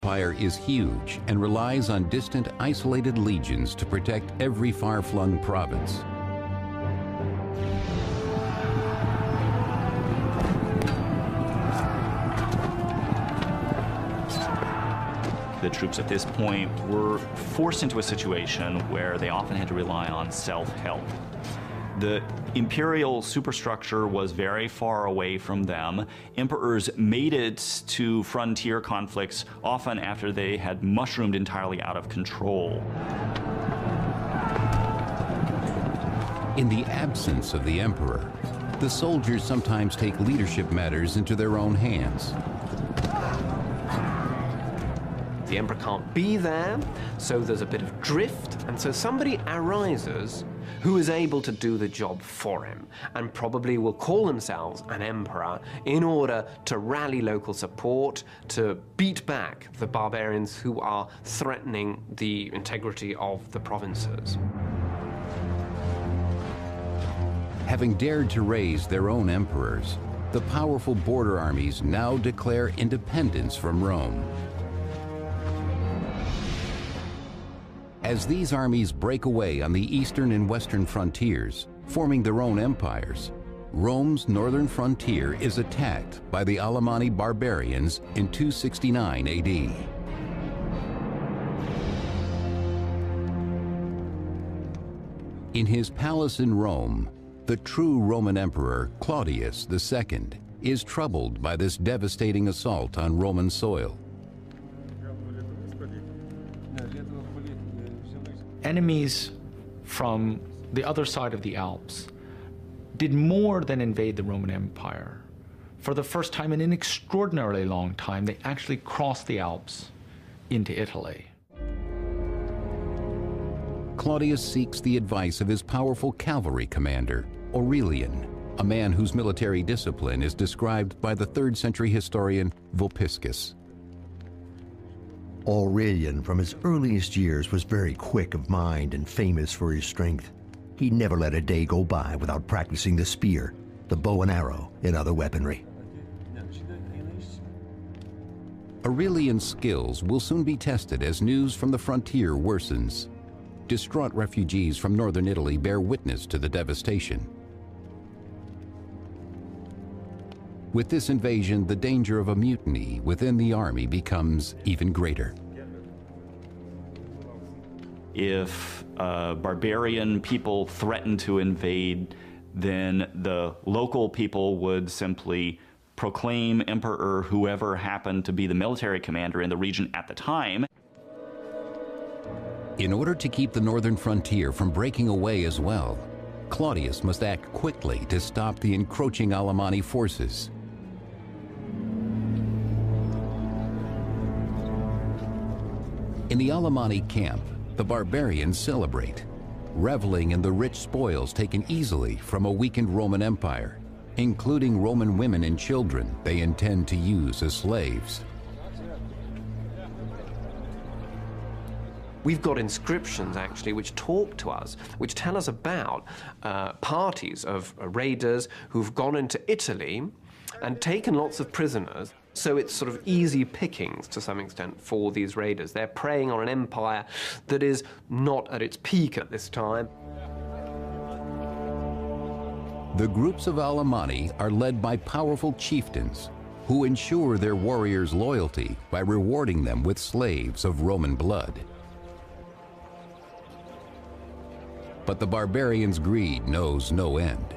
Empire is huge and relies on distant, isolated legions to protect every far-flung province. The troops at this point were forced into a situation where they often had to rely on self-help. The imperial superstructure was very far away from them. Emperors made it to frontier conflicts often after they had mushroomed entirely out of control. In the absence of the emperor, the soldiers sometimes take leadership matters into their own hands. The emperor can't be there, so there's a bit of drift, and so somebody arises who is able to do the job for him, and probably will call themselves an emperor in order to rally local support, to beat back the barbarians who are threatening the integrity of the provinces. Having dared to raise their own emperors, the powerful border armies now declare independence from Rome. As these armies break away on the eastern and western frontiers, forming their own empires, Rome's northern frontier is attacked by the Alemanni barbarians in 269 AD. In his palace in Rome, the true Roman Emperor Claudius II is troubled by this devastating assault on Roman soil. Enemies from the other side of the Alps did more than invade the Roman Empire. For the first time in an extraordinarily long time, they actually crossed the Alps into Italy. Claudius seeks the advice of his powerful cavalry commander, Aurelian, a man whose military discipline is described by the 3rd century historian Vopiscus. Aurelian, from his earliest years, was very quick of mind and famous for his strength. He never let a day go by without practicing the spear, the bow and arrow, and other weaponry. Aurelian's skills will soon be tested as news from the frontier worsens. Distraught refugees from northern Italy bear witness to the devastation. With this invasion, the danger of a mutiny within the army becomes even greater. If barbarian people threatened to invade, then the local people would simply proclaim emperor whoever happened to be the military commander in the region at the time. In order to keep the northern frontier from breaking away as well, Claudius must act quickly to stop the encroaching Alemanni forces. In the Alemanni camp, the barbarians celebrate, reveling in the rich spoils taken easily from a weakened Roman Empire, including Roman women and children they intend to use as slaves. We've got inscriptions, actually, which talk to us, which tell us about parties of raiders who've gone into Italy and taken lots of prisoners. So it's sort of easy pickings, to some extent, for these raiders. They're preying on an empire that is not at its peak at this time. The groups of Alemanni are led by powerful chieftains who ensure their warriors' loyalty by rewarding them with slaves of Roman blood. But the barbarians' greed knows no end.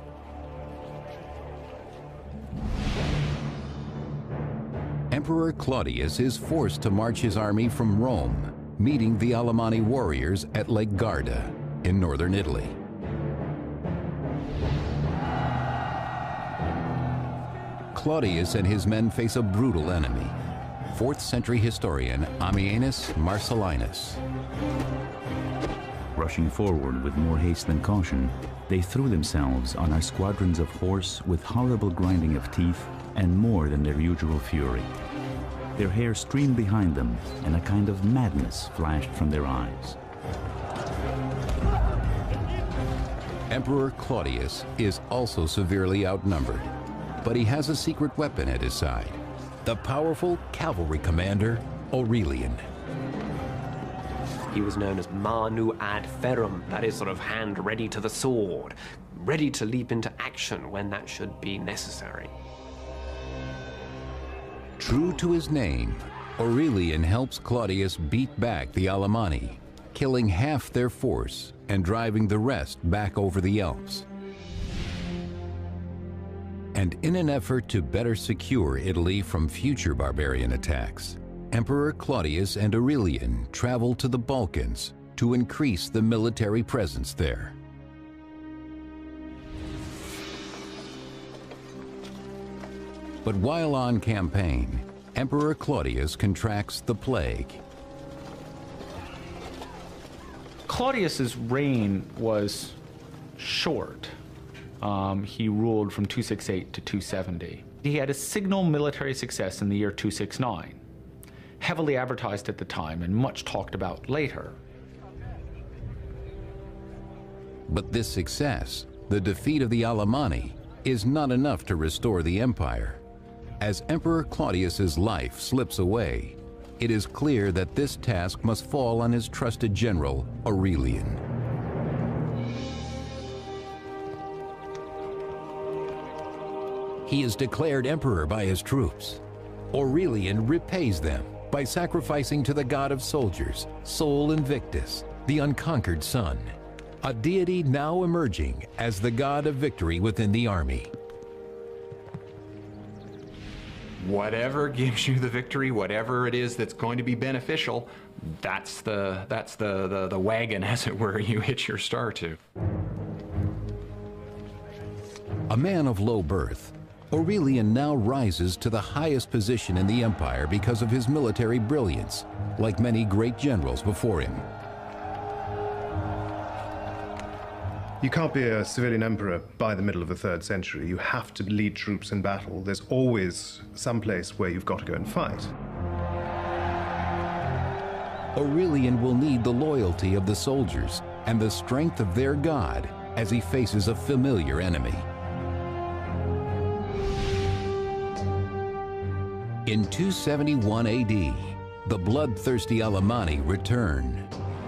Emperor Claudius is forced to march his army from Rome, meeting the Alemanni warriors at Lake Garda in northern Italy. Claudius and his men face a brutal enemy, 4th century historian Ammianus Marcellinus. Rushing forward with more haste than caution, they threw themselves on our squadrons of horse with horrible grinding of teeth and more than their usual fury. Their hair streamed behind them, and a kind of madness flashed from their eyes. Emperor Claudius is also severely outnumbered, but he has a secret weapon at his side, the powerful cavalry commander Aurelian. He was known as Manu ad Ferrum, that is, sort of hand ready to the sword, ready to leap into action when that should be necessary. True to his name, Aurelian helps Claudius beat back the Alemanni, killing half their force and driving the rest back over the Alps. And in an effort to better secure Italy from future barbarian attacks, Emperor Claudius and Aurelian traveled to the Balkans to increase the military presence there. But while on campaign, Emperor Claudius contracts the plague. Claudius's reign was short. He ruled from 268 to 270. He had a signal military success in the year 269, heavily advertised at the time and much talked about later. But this success, the defeat of the Alemanni, is not enough to restore the empire. As Emperor Claudius's life slips away, it is clear that this task must fall on his trusted general, Aurelian. He is declared emperor by his troops. Aurelian repays them by sacrificing to the god of soldiers, Sol Invictus, the unconquered sun, a deity now emerging as the god of victory within the army. Whatever gives you the victory, whatever it is that's going to be beneficial, that's the wagon, as it were, you hitch your star to. A man of low birth, Aurelian now rises to the highest position in the empire because of his military brilliance, like many great generals before him. You can't be a civilian emperor by the middle of the 3rd century. You have to lead troops in battle. There's always some place where you've got to go and fight. Aurelian will need the loyalty of the soldiers and the strength of their god as he faces a familiar enemy. In 271 AD, the bloodthirsty Alemanni return,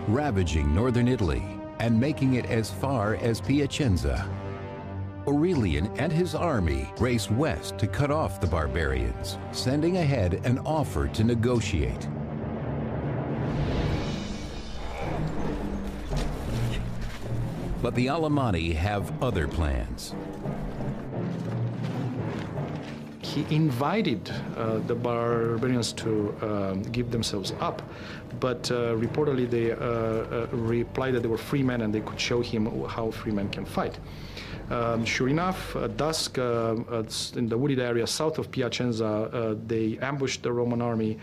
ravaging northern Italy and making it as far as Piacenza. Aurelian and his army race west to cut off the barbarians, sending ahead an offer to negotiate. But the Alemanni have other plans. He invited the barbarians to give themselves up, but reportedly they replied that they were free men and they could show him how free men can fight. Sure enough, at dusk, in the wooded area south of Piacenza, they ambushed the Roman army,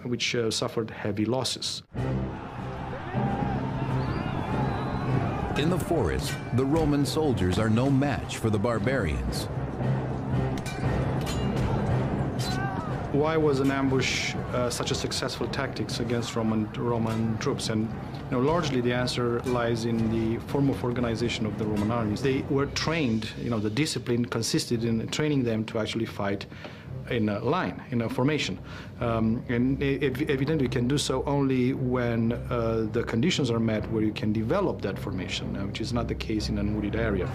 which suffered heavy losses. In the forest, the Roman soldiers are no match for the barbarians. Why was an ambush such a successful tactic against Roman troops? And largely the answer lies in the form of organization of the Roman armies. They were trained, the discipline consisted in training them to actually fight in a line, in a formation. And evidently you can do so only when the conditions are met where you can develop that formation, which is not the case in a wooded area.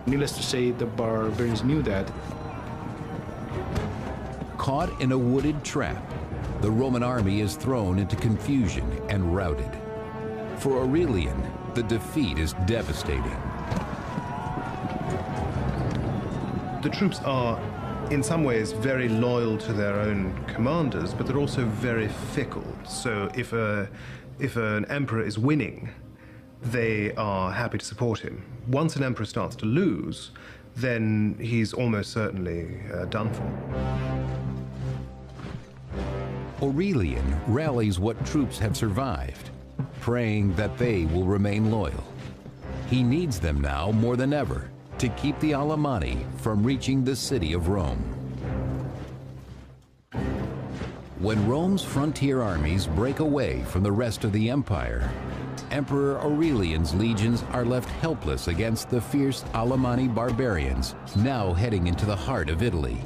Needless to say, the barbarians knew that. Caught in a wooded trap, the Roman army is thrown into confusion and routed. For Aurelian, the defeat is devastating. The troops are, in some ways, very loyal to their own commanders, but they're also very fickle. So if an emperor is winning, they are happy to support him. Once an emperor starts to lose, then he's almost certainly done for. Aurelian rallies what troops have survived, praying that they will remain loyal. He needs them now more than ever to keep the Alemanni from reaching the city of Rome. When Rome's frontier armies break away from the rest of the empire, Emperor Aurelian's legions are left helpless against the fierce Alemanni barbarians now heading into the heart of Italy.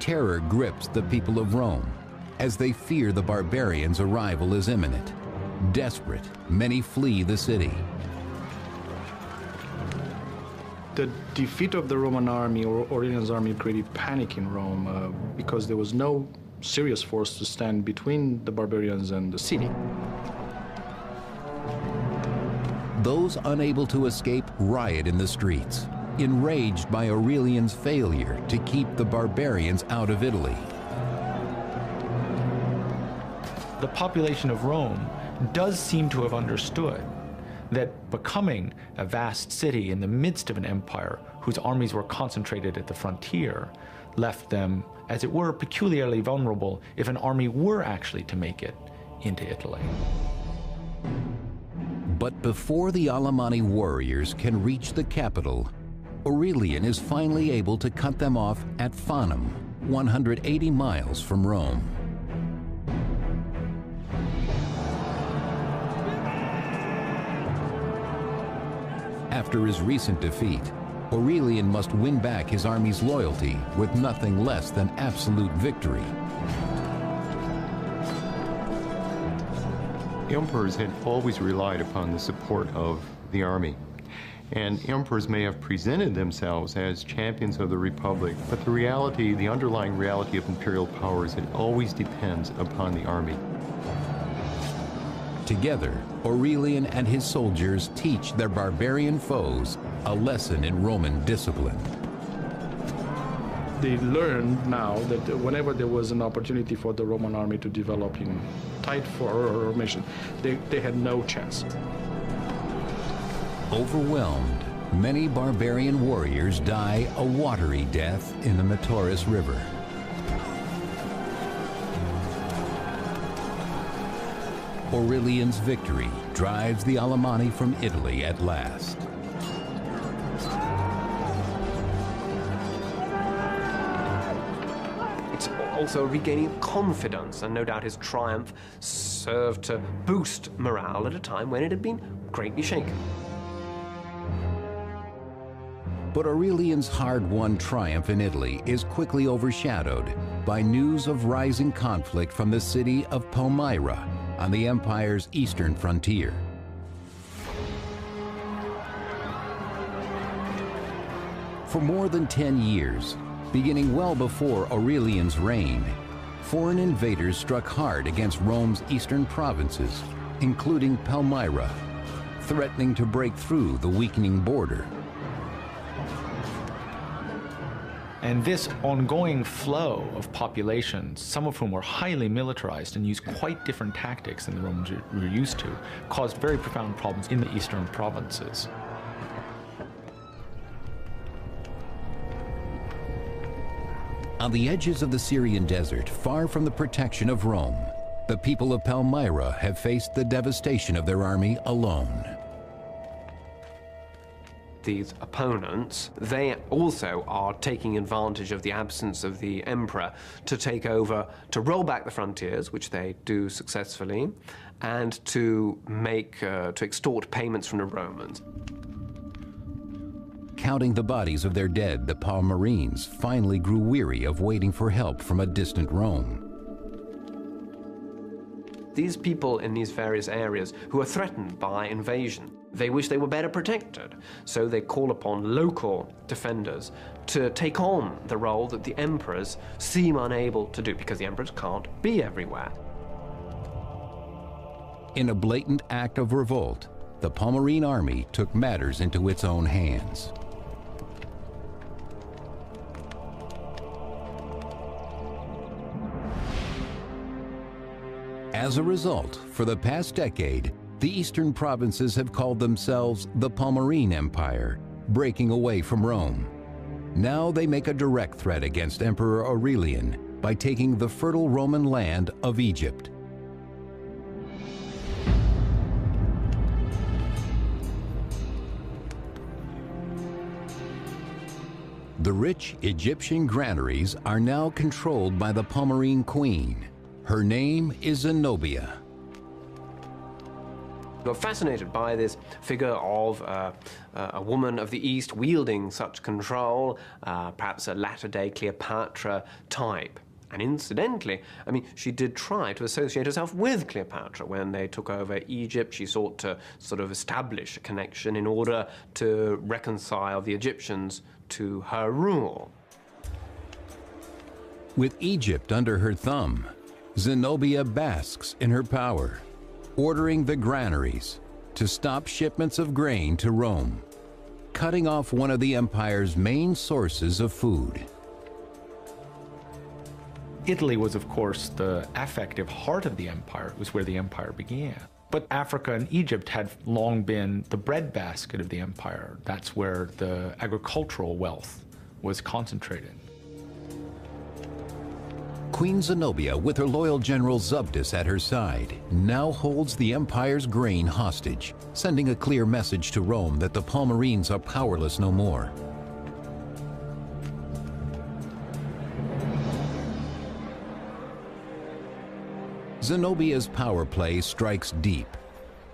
Terror grips the people of Rome as they fear the barbarians' arrival is imminent. Desperate, many flee the city. The defeat of the Roman army, or Aurelian's army, created panic in Rome because there was no serious force to stand between the barbarians and the city. Those unable to escape riot in the streets, enraged by Aurelian's failure to keep the barbarians out of Italy. The population of Rome does seem to have understood that becoming a vast city in the midst of an empire whose armies were concentrated at the frontier left them, as it were, peculiarly vulnerable if an army were actually to make it into Italy. But before the Alemanni warriors can reach the capital, Aurelian is finally able to cut them off at Fanum, 180 miles from Rome. After his recent defeat, Aurelian must win back his army's loyalty with nothing less than absolute victory. Emperors had always relied upon the support of the army. And emperors may have presented themselves as champions of the Republic, but the reality, the underlying reality of imperial powers, it always depends upon the army. Together, Aurelian and his soldiers teach their barbarian foes a lesson in Roman discipline. They learned now that whenever there was an opportunity for the Roman army to develop in tight formation, they had no chance. Overwhelmed, many barbarian warriors die a watery death in the Metaurus River. Aurelian's victory drives the Alemanni from Italy at last. It's also regaining confidence, and no doubt his triumph served to boost morale at a time when it had been greatly shaken. But Aurelian's hard-won triumph in Italy is quickly overshadowed by news of rising conflict from the city of Palmyra on the empire's eastern frontier. For more than 10 years, beginning well before Aurelian's reign, foreign invaders struck hard against Rome's eastern provinces, including Palmyra, threatening to break through the weakening border. And this ongoing flow of populations, some of whom were highly militarized and used quite different tactics than the Romans were used to, caused very profound problems in the eastern provinces. On the edges of the Syrian desert, far from the protection of Rome, the people of Palmyra have faced the devastation of their army alone. These opponents, they also are taking advantage of the absence of the emperor to take over, to roll back the frontiers, which they do successfully, and to extort payments from the Romans. Counting the bodies of their dead, the Palmyrines finally grew weary of waiting for help from a distant Rome. These people in these various areas who are threatened by invasion, they wish they were better protected, so they call upon local defenders to take on the role that the emperors seem unable to do, because the emperors can't be everywhere. In a blatant act of revolt, the Palmyrine army took matters into its own hands. As a result, for the past decade, the eastern provinces have called themselves the Palmyrine Empire, breaking away from Rome. Now they make a direct threat against Emperor Aurelian by taking the fertile Roman land of Egypt. The rich Egyptian granaries are now controlled by the Palmyrine queen. Her name is Zenobia. We're fascinated by this figure of a woman of the East wielding such control, perhaps a latter-day Cleopatra type. And incidentally, I mean, she did try to associate herself with Cleopatra. When they took over Egypt, she sought to sort of establish a connection in order to reconcile the Egyptians to her rule. With Egypt under her thumb, Zenobia basks in her power, ordering the granaries to stop shipments of grain to Rome, cutting off one of the empire's main sources of food. Italy was, of course, the affective heart of the empire. It was where the empire began. But Africa and Egypt had long been the breadbasket of the empire. That's where the agricultural wealth was concentrated. Queen Zenobia, with her loyal general Zubdus at her side, now holds the empire's grain hostage, sending a clear message to Rome that the Palmyrene are powerless no more. Zenobia's power play strikes deep.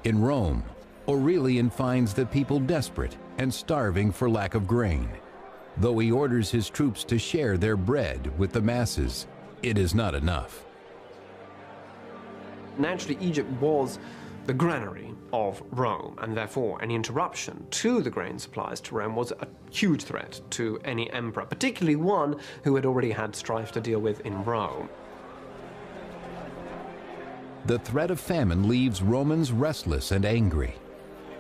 In Rome, Aurelian finds the people desperate and starving for lack of grain. Though he orders his troops to share their bread with the masses, it is not enough. Naturally, Egypt was the granary of Rome, and therefore any interruption to the grain supplies to Rome was a huge threat to any emperor, particularly one who had already had strife to deal with in Rome. The threat of famine leaves Romans restless and angry.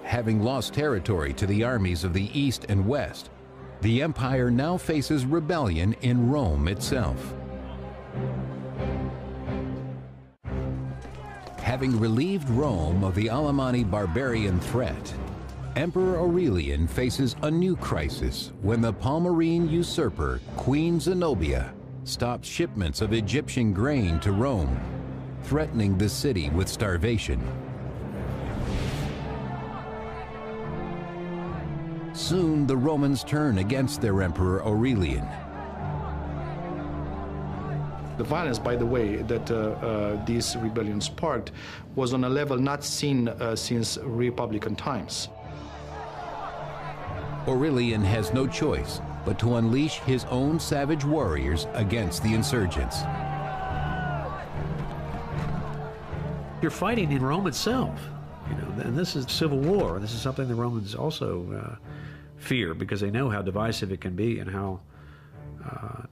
Having lost territory to the armies of the East and West, the empire now faces rebellion in Rome itself. Having relieved Rome of the Alemanni barbarian threat, Emperor Aurelian faces a new crisis when the Palmyrene usurper, Queen Zenobia, stops shipments of Egyptian grain to Rome, threatening the city with starvation. Soon the Romans turn against their Emperor Aurelian. The violence, by the way, that these rebellions sparked was on a level not seen since Republican times. Aurelian has no choice but to unleash his own savage warriors against the insurgents. You're fighting in Rome itself, you know, and this is civil war. This is something the Romans also fear because they know how divisive it can be and how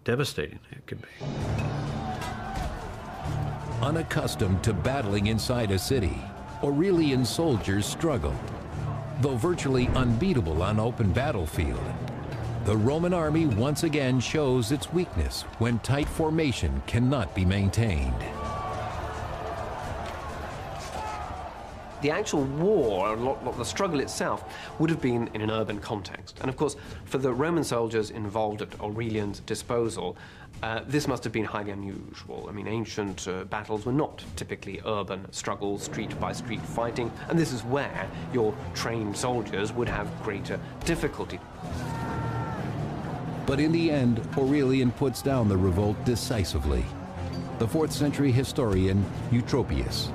devastating it can be. Unaccustomed to battling inside a city, Aurelian soldiers struggle. Though virtually unbeatable on open battlefield, the Roman army once again shows its weakness when tight formation cannot be maintained. The actual war, the struggle itself, would have been in an urban context. And of course, for the Roman soldiers involved at Aurelian's disposal, this must have been highly unusual. I mean, ancient battles were not typically urban struggles, street by street fighting, and this is where your trained soldiers would have greater difficulty. But in the end, Aurelian puts down the revolt decisively. The 4th century historian Eutropius.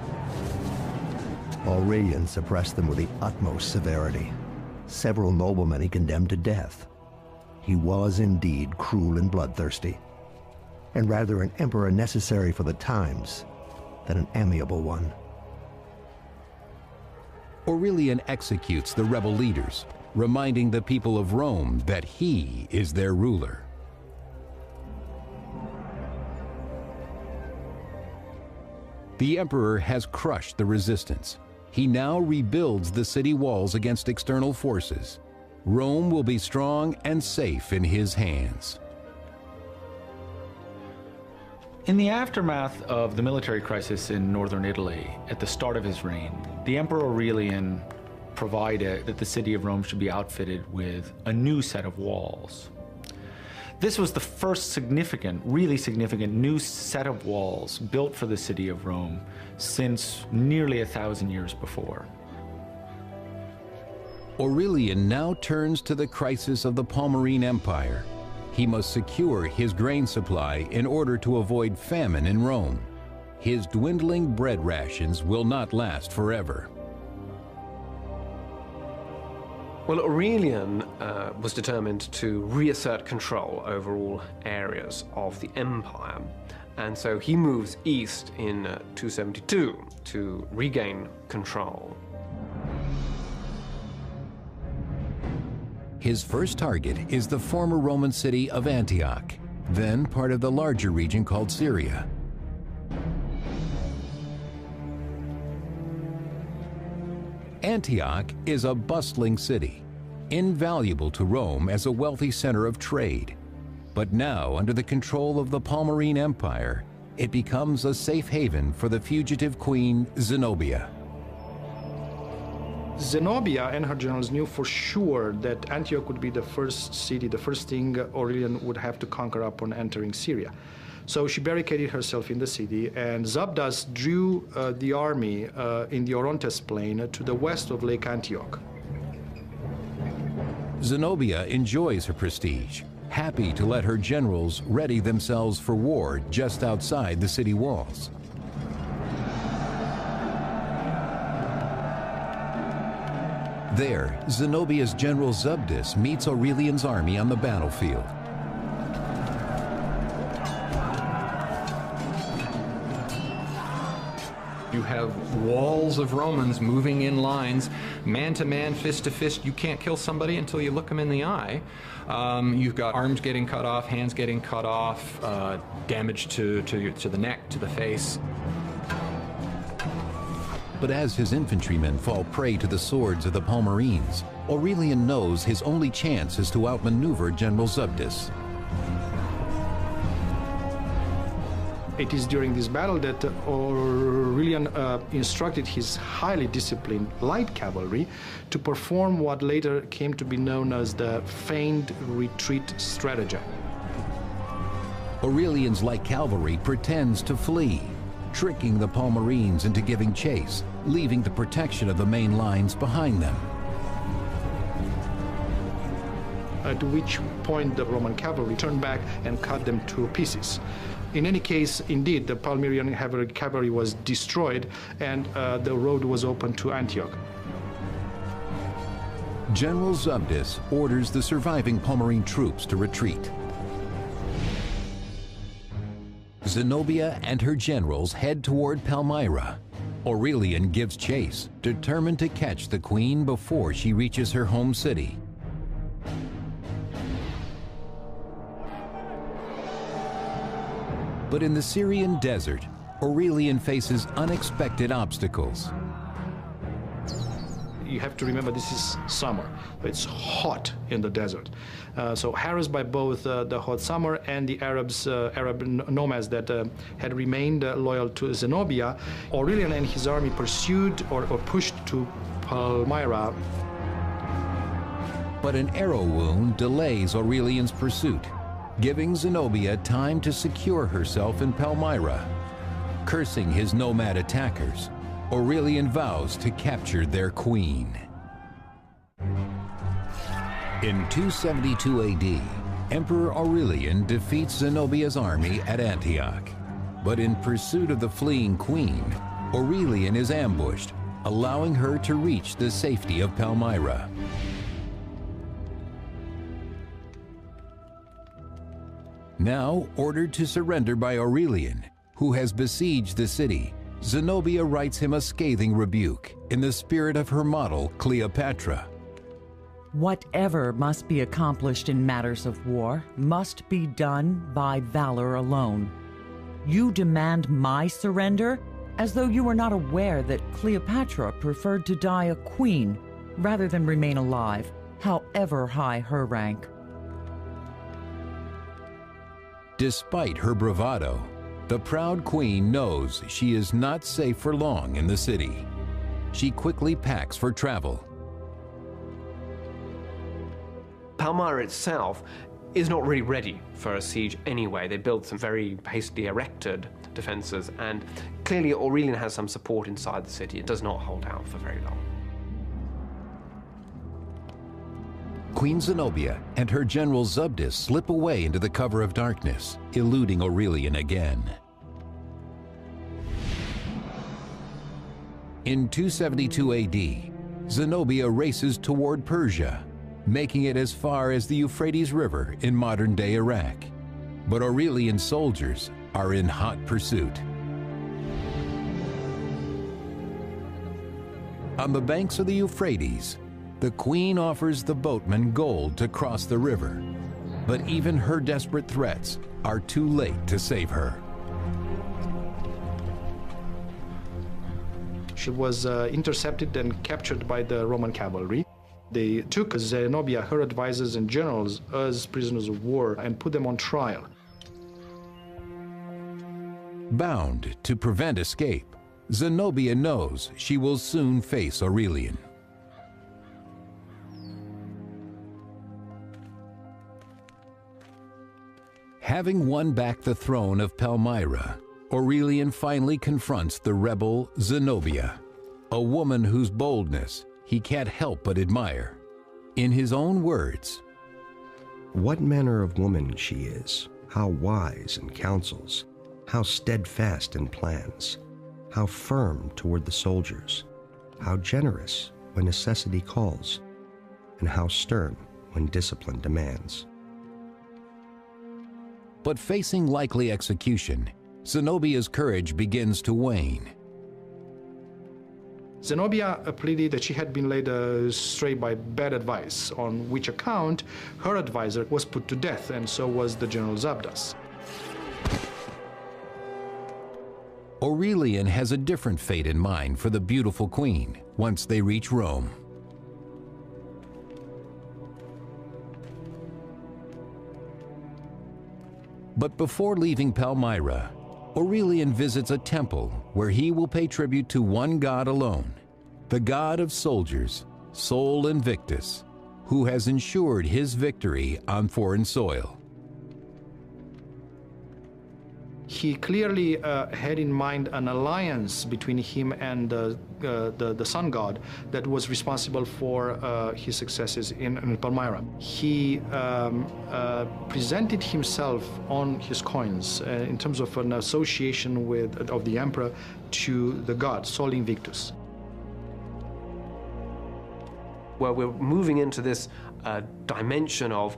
Aurelian suppressed them with the utmost severity. Several noblemen he condemned to death. He was indeed cruel and bloodthirsty, and rather an emperor necessary for the times than an amiable one. Aurelian executes the rebel leaders, reminding the people of Rome that he is their ruler. The emperor has crushed the resistance. He now rebuilds the city walls against external forces. Rome will be strong and safe in his hands. In the aftermath of the military crisis in northern Italy, at the start of his reign, the Emperor Aurelian provided that the city of Rome should be outfitted with a new set of walls. This was the first significant, really significant new set of walls built for the city of Rome since nearly 1,000 years before. Aurelian now turns to the crisis of the Palmyrene Empire. He must secure his grain supply in order to avoid famine in Rome. His dwindling bread rations will not last forever. Well, Aurelian was determined to reassert control over all areas of the empire, and so he moves east in 272 to regain control. His first target is the former Roman city of Antioch, then part of the larger region called Syria. Antioch is a bustling city, invaluable to Rome as a wealthy center of trade. But now, under the control of the Palmyrene Empire, it becomes a safe haven for the fugitive queen Zenobia. Zenobia and her generals knew for sure that Antioch would be the first city, the first thing Aurelian would have to conquer upon entering Syria. So she barricaded herself in the city, and Zabdas drew the army in the Orontes plain to the west of Lake Antioch. Zenobia enjoys her prestige, happy to let her generals ready themselves for war just outside the city walls. There, Zenobia's general Zabdas meets Aurelian's army on the battlefield. You have walls of Romans moving in lines, man to man, fist to fist. You can't kill somebody until you look them in the eye. You've got arms getting cut off, hands getting cut off, damage to the neck, to the face. But as his infantrymen fall prey to the swords of the Palmyrenes, Aurelian knows his only chance is to outmaneuver General Zabdas. It is during this battle that Aurelian instructed his highly disciplined light cavalry to perform what later came to be known as the feigned retreat stratagem. Aurelian's light cavalry pretends to flee, tricking the Palmyrenes into giving chase, leaving the protection of the main lines behind them. At which point the Roman cavalry turned back and cut them to pieces. In any case, indeed, the Palmyrean cavalry was destroyed, and the road was open to Antioch. General Zabdas orders the surviving Palmyrene troops to retreat. Zenobia and her generals head toward Palmyra. Aurelian gives chase, determined to catch the queen before she reaches her home city. But in the Syrian desert, Aurelian faces unexpected obstacles. You have to remember this is summer. It's hot in the desert. So harassed by both the hot summer and the Arab nomads that had remained loyal to Zenobia, Aurelian and his army pursued or pushed to Palmyra. But an arrow wound delays Aurelian's pursuit, giving Zenobia time to secure herself in Palmyra. Cursing his nomad attackers, Aurelian vows to capture their queen. In 272 AD, Emperor Aurelian defeats Zenobia's army at Antioch. But in pursuit of the fleeing queen, Aurelian is ambushed, allowing her to reach the safety of Palmyra. Now ordered to surrender by Aurelian, who has besieged the city, Zenobia writes him a scathing rebuke in the spirit of her model, Cleopatra. Whatever must be accomplished in matters of war must be done by valor alone. You demand my surrender as though you were not aware that Cleopatra preferred to die a queen rather than remain alive, however high her rank. Despite her bravado, the proud queen knows she is not safe for long in the city. She quickly packs for travel. Palmyra itself is not really ready for a siege anyway. They built some very hastily erected defenses, and clearly Aurelian has some support inside the city. It does not hold out for very long. Queen Zenobia and her general Zabdas slip away into the cover of darkness, eluding Aurelian again. In 272 AD, Zenobia races toward Persia, making it as far as the Euphrates River in modern-day Iraq. But Aurelian's soldiers are in hot pursuit. On the banks of the Euphrates, the queen offers the boatmen gold to cross the river, but even her desperate threats are too late to save her. She was intercepted and captured by the Roman cavalry. They took Zenobia, her advisors and generals, as prisoners of war and put them on trial. Bound to prevent escape, Zenobia knows she will soon face Aurelian. Having won back the throne of Palmyra, Aurelian finally confronts the rebel Zenobia, a woman whose boldness he can't help but admire. In his own words, "What manner of woman she is, how wise in counsels, how steadfast in plans, how firm toward the soldiers, how generous when necessity calls, and how stern when discipline demands." But facing likely execution, Zenobia's courage begins to wane. Zenobia pleaded that she had been led astray by bad advice, on which account her advisor was put to death, and so was the general Zabdas. Aurelian has a different fate in mind for the beautiful queen once they reach Rome. But before leaving Palmyra, Aurelian visits a temple where he will pay tribute to one god alone, the god of soldiers, Sol Invictus, who has ensured his victory on foreign soil. He clearly had in mind an alliance between him and the sun god that was responsible for his successes in Palmyra. He presented himself on his coins in terms of an association of the emperor to the god, Sol Invictus. Where we're moving into this dimension of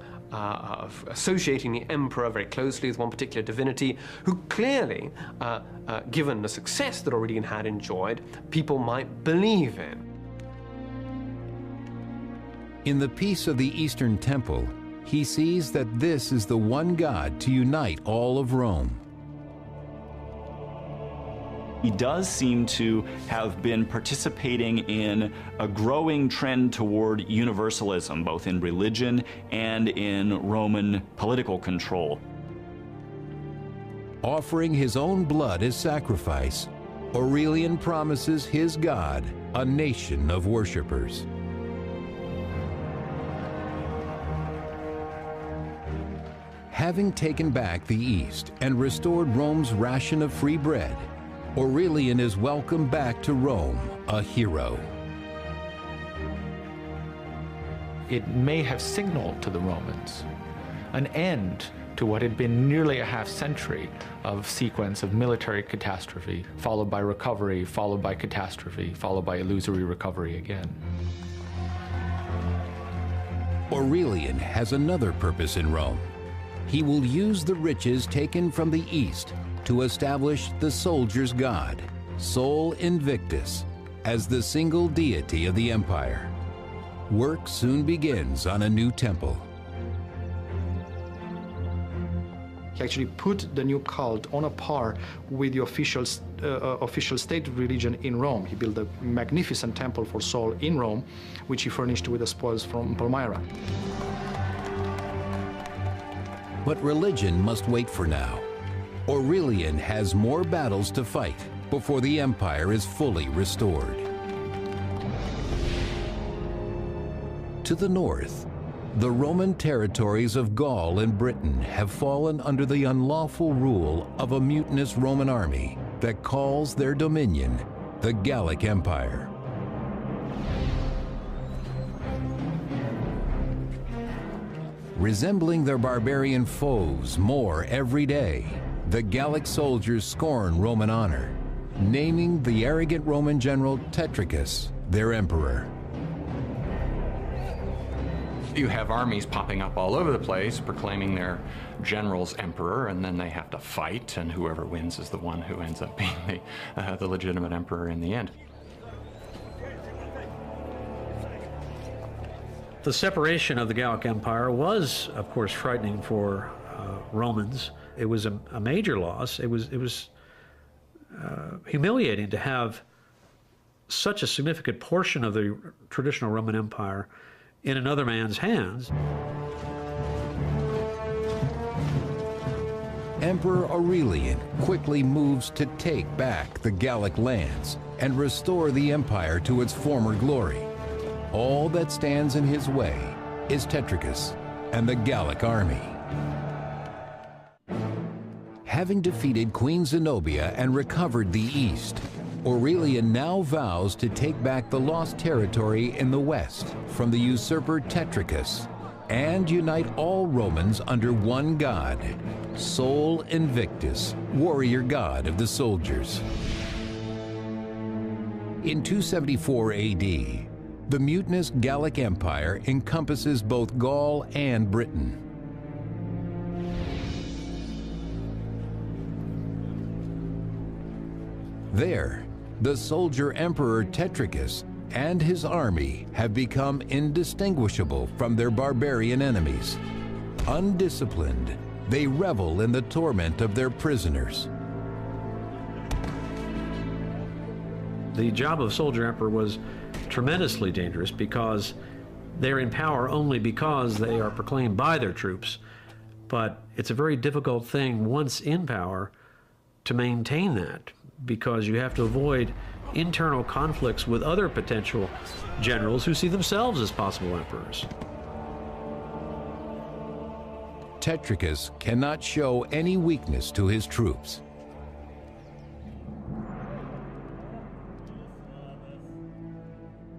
associating the emperor very closely with one particular divinity, who clearly, given the success that Aurelian had enjoyed, people might believe in. In the peace of the Eastern Temple, he sees that this is the one God to unite all of Rome. He does seem to have been participating in a growing trend toward universalism, both in religion and in Roman political control. Offering his own blood as sacrifice, Aurelian promises his God a nation of worshipers. Having taken back the East and restored Rome's ration of free bread, Aurelian is welcomed back to Rome, a hero. It may have signaled to the Romans an end to what had been nearly a half-century of sequence of military catastrophe, followed by recovery, followed by catastrophe, followed by illusory recovery again. Aurelian has another purpose in Rome. He will use the riches taken from the East to establish the soldier's god, Sol Invictus, as the single deity of the empire. Work soon begins on a new temple. He actually put the new cult on a par with the official state religion in Rome. He built a magnificent temple for Sol in Rome, which he furnished with the spoils from Palmyra. But religion must wait for now. Aurelian has more battles to fight before the empire is fully restored. To the north, the Roman territories of Gaul and Britain have fallen under the unlawful rule of a mutinous Roman army that calls their dominion the Gallic Empire. Resembling their barbarian foes more every day, the Gallic soldiers scorn Roman honor, naming the arrogant Roman general Tetricus their emperor. You have armies popping up all over the place, proclaiming their generals emperor, and then they have to fight, and whoever wins is the one who ends up being the legitimate emperor in the end. The separation of the Gallic Empire was, of course, frightening for Romans. It was a major loss. It was humiliating to have such a significant portion of the traditional Roman Empire in another man's hands. Emperor Aurelian quickly moves to take back the Gallic lands and restore the empire to its former glory. All that stands in his way is Tetricus and the Gallic army. Having defeated Queen Zenobia and recovered the east, Aurelian now vows to take back the lost territory in the west from the usurper Tetricus and unite all Romans under one god, Sol Invictus, warrior god of the soldiers. In 274 AD, the mutinous Gallic Empire encompasses both Gaul and Britain. There, the soldier emperor Tetricus and his army have become indistinguishable from their barbarian enemies. Undisciplined, they revel in the torment of their prisoners. The job of soldier emperor was tremendously dangerous because they're in power only because they are proclaimed by their troops. But it's a very difficult thing once in power to maintain that, because you have to avoid internal conflicts with other potential generals who see themselves as possible emperors. Tetricus cannot show any weakness to his troops.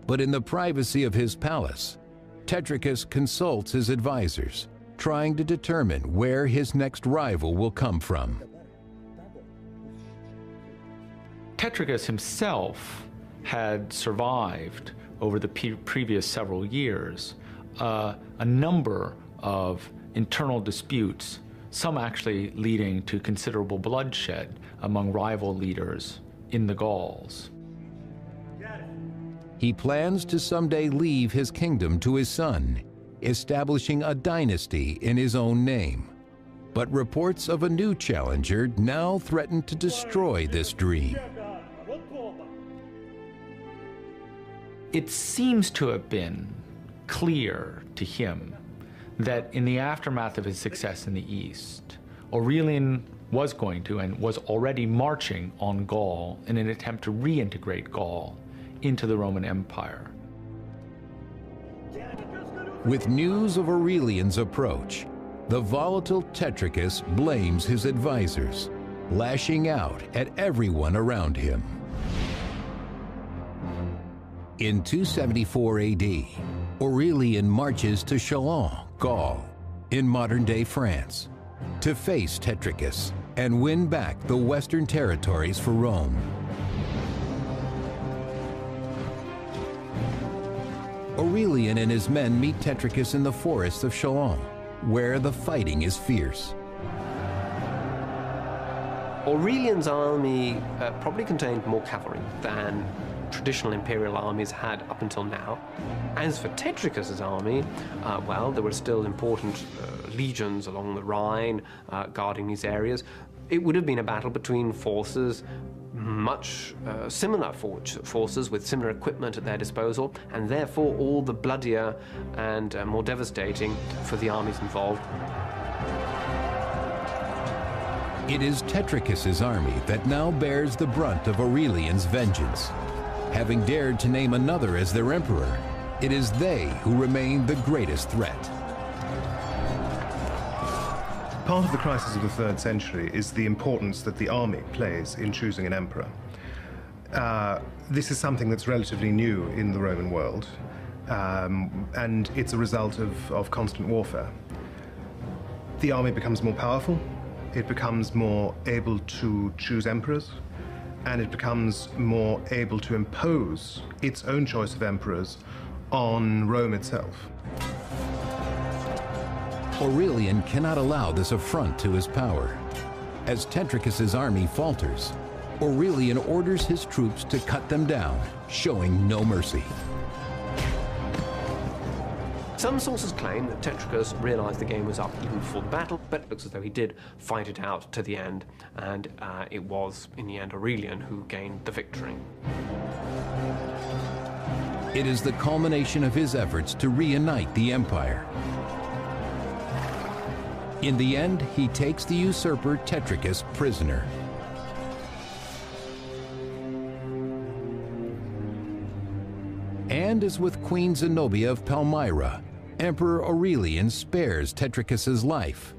But in the privacy of his palace, Tetricus consults his advisors, trying to determine where his next rival will come from. Tetricus himself had survived over the previous several years a number of internal disputes, some actually leading to considerable bloodshed among rival leaders in the Gauls. He plans to someday leave his kingdom to his son, establishing a dynasty in his own name. But reports of a new challenger now threaten to destroy this dream. It seems to have been clear to him that in the aftermath of his success in the East, Aurelian was going to and was already marching on Gaul in an attempt to reintegrate Gaul into the Roman Empire. With news of Aurelian's approach, the volatile Tetricus blames his advisors, lashing out at everyone around him. In 274 AD, Aurelian marches to Chalons, Gaul, in modern-day France, to face Tetricus and win back the western territories for Rome. Aurelian and his men meet Tetricus in the forests of Chalons, where the fighting is fierce. Aurelian's army probably contained more cavalry than traditional imperial armies had up until now. As for Tetricus's army, well, there were still important legions along the Rhine guarding these areas. It would have been a battle between forces, much similar forces with similar equipment at their disposal, and therefore all the bloodier and more devastating for the armies involved. It is Tetricus's army that now bears the brunt of Aurelian's vengeance. Having dared to name another as their emperor, it is they who remain the greatest threat. Part of the crisis of the 3rd century is the importance that the army plays in choosing an emperor. This is something that's relatively new in the Roman world, and it's a result of constant warfare. The army becomes more powerful, it becomes more able to choose emperors, and it becomes more able to impose its own choice of emperors on Rome itself. Aurelian cannot allow this affront to his power. As Tetricus's army falters, Aurelian orders his troops to cut them down, showing no mercy. Some sources claim that Tetricus realized the game was up even before the battle, but it looks as though he did fight it out to the end, and it was, in the end, Aurelian who gained the victory. It is the culmination of his efforts to reunite the empire. In the end, he takes the usurper Tetricus prisoner. And as with Queen Zenobia of Palmyra, Emperor Aurelian spares Tetricus's life.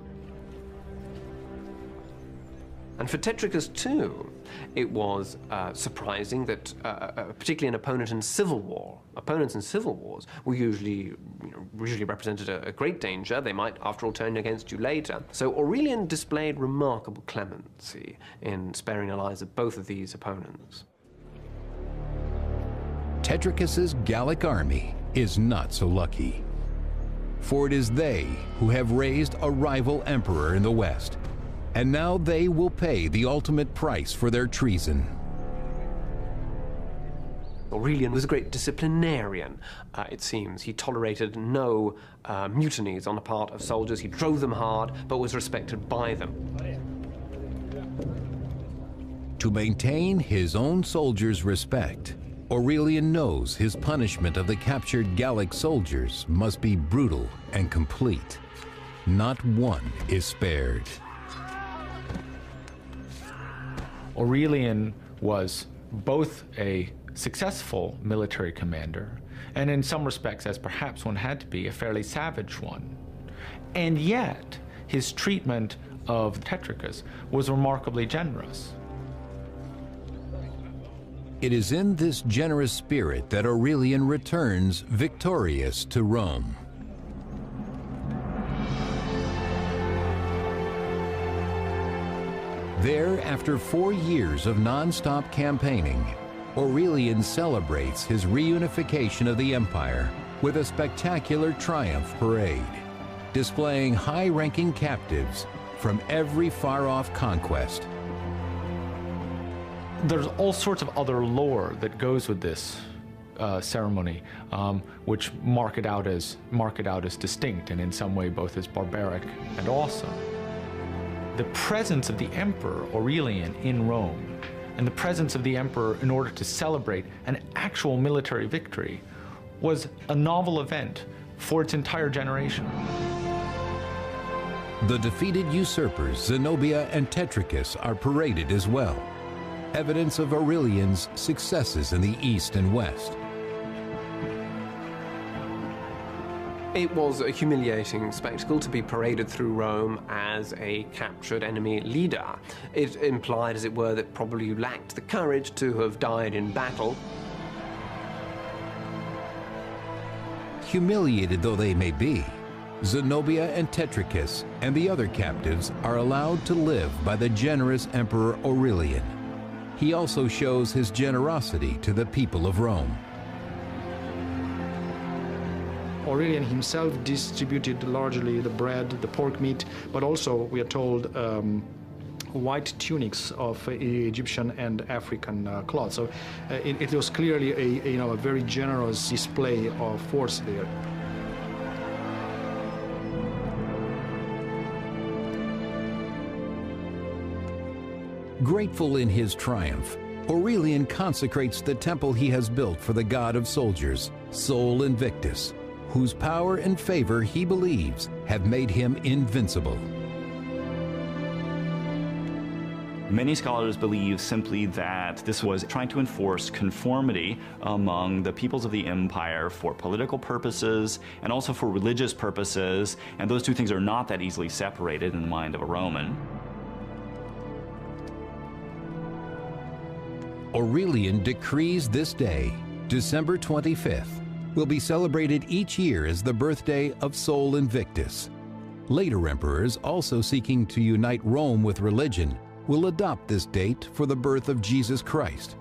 And for Tetricus too, it was surprising that, particularly an opponent in civil war, opponents in civil wars were usually represented a great danger. They might, after all, turn against you later. So Aurelian displayed remarkable clemency in sparing the lives of both of these opponents. Tetricus's Gallic army is not so lucky, for it is they who have raised a rival emperor in the West, and now they will pay the ultimate price for their treason. Aurelian was a great disciplinarian, it seems. He tolerated no mutinies on the part of soldiers. He drove them hard, but was respected by them. To maintain his own soldiers' respect, Aurelian knows his punishment of the captured Gallic soldiers must be brutal and complete. Not one is spared. Aurelian was both a successful military commander, and in some respects, as perhaps one had to be, a fairly savage one. And yet, his treatment of Tetricus was remarkably generous. It is in this generous spirit that Aurelian returns victorious to Rome. There, after 4 years of non-stop campaigning, Aurelian celebrates his reunification of the empire with a spectacular triumph parade, displaying high-ranking captives from every far-off conquest. There's all sorts of other lore that goes with this ceremony, which mark it out as distinct and in some way both as barbaric and awesome. The presence of the emperor Aurelian in Rome, and the presence of the emperor in order to celebrate an actual military victory, was a novel event for its entire generation. The defeated usurpers Zenobia and Tetricus are paraded as well, evidence of Aurelian's successes in the East and West. It was a humiliating spectacle to be paraded through Rome as a captured enemy leader. It implied, as it were, that probably you lacked the courage to have died in battle. Humiliated though they may be, Zenobia and Tetricus and the other captives are allowed to live by the generous Emperor Aurelian. He also shows his generosity to the people of Rome. Aurelian himself distributed largely the bread, the pork meat, but also, we are told, white tunics of Egyptian and African cloth. So it was clearly a very generous display of force there. Grateful in his triumph, Aurelian consecrates the temple he has built for the god of soldiers, Sol Invictus, whose power and favor he believes have made him invincible. Many scholars believe simply that this was trying to enforce conformity among the peoples of the empire for political purposes and also for religious purposes, and those two things are not that easily separated in the mind of a Roman. Aurelian decrees this day, December 25th, will be celebrated each year as the birthday of Sol Invictus. Later emperors, also seeking to unite Rome with religion, will adopt this date for the birth of Jesus Christ.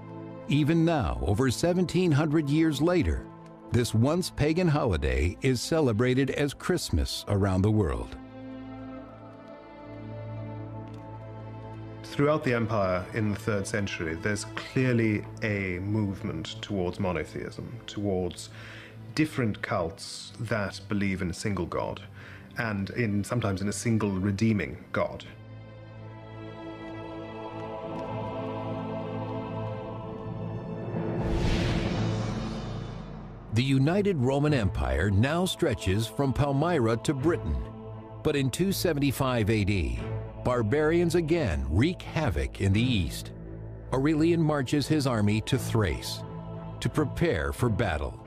Even now, over 1700 years later, this once pagan holiday is celebrated as Christmas around the world. throughout the empire in the 3rd century, there's clearly a movement towards monotheism, towards different cults that believe in a single god, and sometimes in a single redeeming god. The United Roman Empire now stretches from Palmyra to Britain, but in 275 AD, barbarians again wreak havoc in the east. Aurelian marches his army to Thrace to prepare for battle.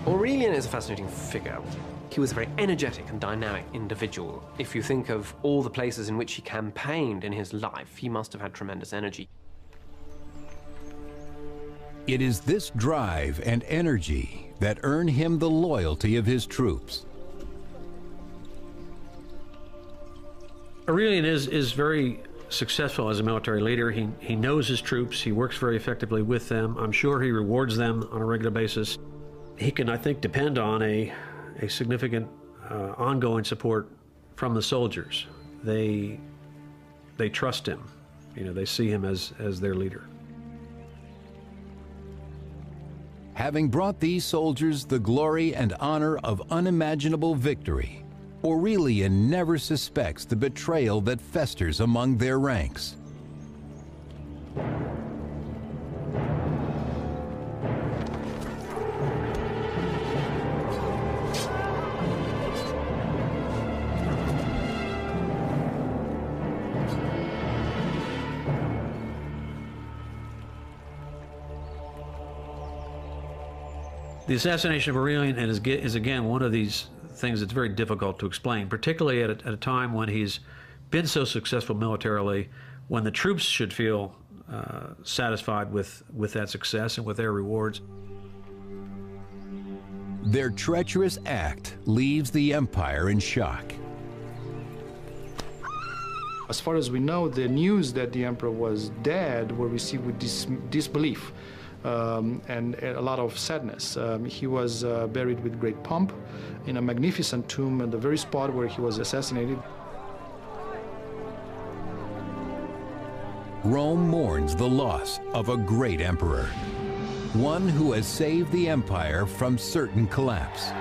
Aurelian is a fascinating figure. He was a very energetic and dynamic individual. If you think of all the places in which he campaigned in his life, he must have had tremendous energy. It is this drive and energy that earn him the loyalty of his troops. Aurelian is very successful as a military leader. He knows his troops. He works very effectively with them. I'm sure he rewards them on a regular basis. He can, I think, depend on a significant ongoing support from the soldiers. They trust him. You know, they see him as their leader. Having brought these soldiers the glory and honor of unimaginable victory, Aurelian never suspects the betrayal that festers among their ranks. The assassination of Aurelian is again one of these things that's very difficult to explain, particularly at a time when he's been so successful militarily, when the troops should feel satisfied with that success and with their rewards. Their treacherous act leaves the empire in shock. As far as we know, the news that the emperor was dead were received with disbelief. And a lot of sadness. He was buried with great pomp in a magnificent tomb at the very spot where he was assassinated. Rome mourns the loss of a great emperor, one who has saved the empire from certain collapse.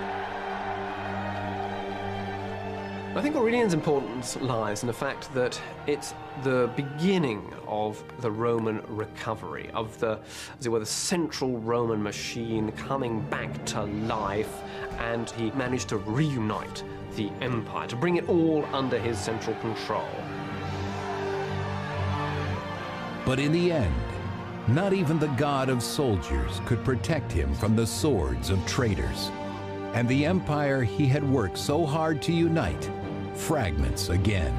I think Aurelian's importance lies in the fact that it's the beginning of the Roman recovery, of the, as it were, the central Roman machine coming back to life, and he managed to reunite the empire, to bring it all under his central control. But in the end, not even the god of soldiers could protect him from the swords of traitors. And the empire he had worked so hard to unite fragments again.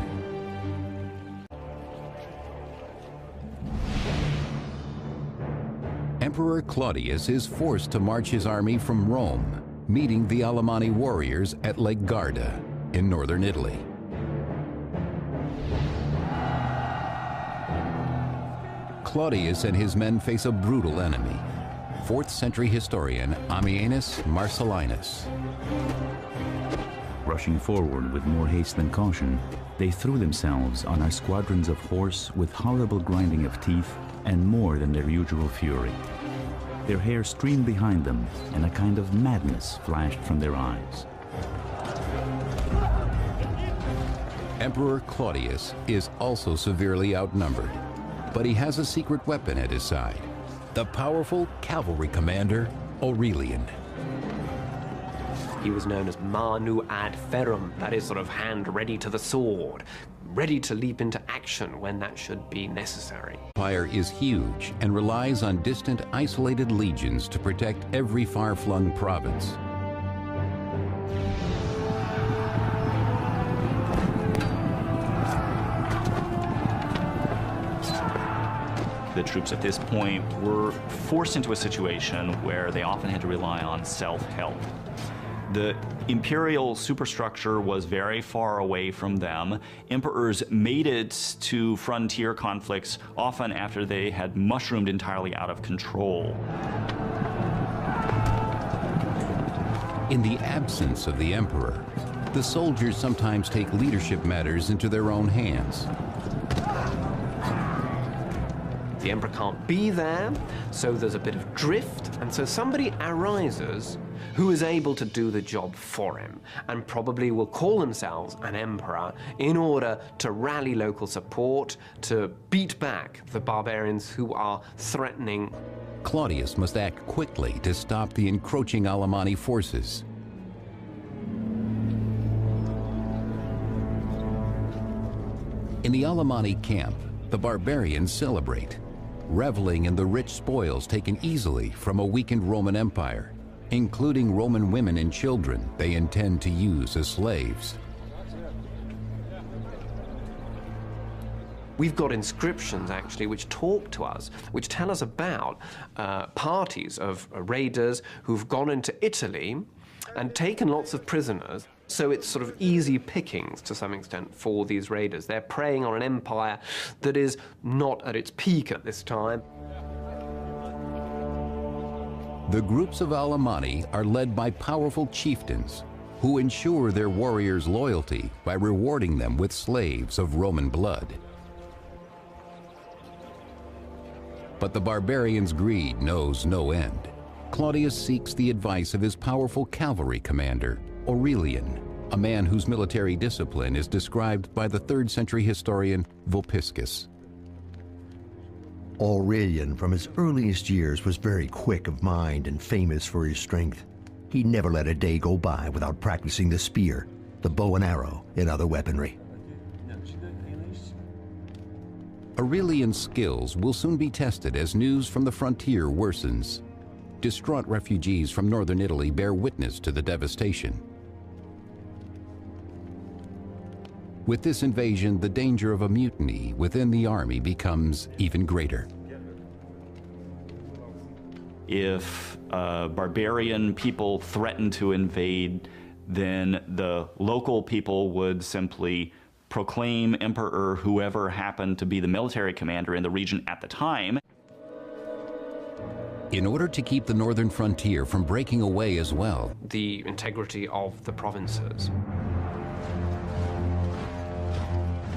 Emperor Claudius is forced to march his army from Rome, meeting the Alemanni warriors at Lake Garda in northern Italy. Claudius and his men face a brutal enemy, 4th century historian Ammianus Marcellinus. Rushing forward with more haste than caution, they threw themselves on our squadrons of horse with horrible grinding of teeth and more than their usual fury. Their hair streamed behind them, and a kind of madness flashed from their eyes. Emperor Claudius is also severely outnumbered, but he has a secret weapon at his side, the powerful cavalry commander Aurelian. He was known as manu ad ferrum, that is, sort of hand ready to the sword, ready to leap into action when that should be necessary. The empire is huge and relies on distant, isolated legions to protect every far-flung province. The troops at this point were forced into a situation where they often had to rely on self-help. The imperial superstructure was very far away from them. Emperors made it to frontier conflicts often after they had mushroomed entirely out of control. In the absence of the emperor, the soldiers sometimes take leadership matters into their own hands. The emperor can't be there, so there's a bit of drift, and so somebody arises who is able to do the job for him, and probably will call themselves an emperor in order to rally local support, to beat back the barbarians who are threatening. Claudius must act quickly to stop the encroaching Alemanni forces. In the Alemanni camp, the barbarians celebrate, reveling in the rich spoils taken easily from a weakened Roman Empire, including Roman women and children they intend to use as slaves. We've got inscriptions, actually, which talk to us, which tell us about parties of raiders who've gone into Italy and taken lots of prisoners. So it's sort of easy pickings, to some extent, for these raiders. They're preying on an empire that is not at its peak at this time. The groups of Alemanni are led by powerful chieftains who ensure their warriors' loyalty by rewarding them with slaves of Roman blood. But the barbarians' greed knows no end. Claudius seeks the advice of his powerful cavalry commander, Aurelian, a man whose military discipline is described by the 3rd century historian Vopiscus. Aurelian, from his earliest years, was very quick of mind and famous for his strength. He never let a day go by without practicing the spear, the bow and arrow, and other weaponry. Aurelian's skills will soon be tested as news from the frontier worsens. Distraught refugees from northern Italy bear witness to the devastation. With this invasion, the danger of a mutiny within the army becomes even greater. If barbarian people threatened to invade, then the local people would simply proclaim emperor whoever happened to be the military commander in the region at the time. In order to keep the northern frontier from breaking away as well, the integrity of the provinces.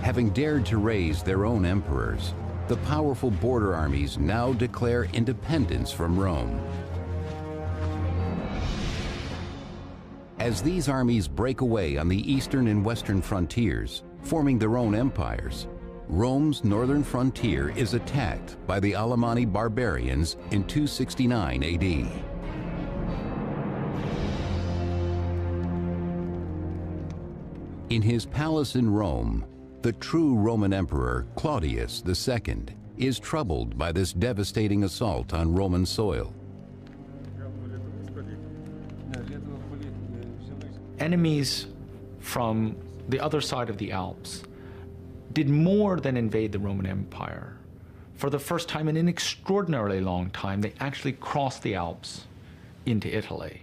Having dared to raise their own emperors, the powerful border armies now declare independence from Rome. As these armies break away on the eastern and western frontiers, forming their own empires, Rome's northern frontier is attacked by the Alemanni barbarians in 269 AD. In his palace in Rome, the true Roman Emperor Claudius II is troubled by this devastating assault on Roman soil. Enemies from the other side of the Alps did more than invade the Roman Empire. For the first time in an extraordinarily long time, they actually crossed the Alps into Italy.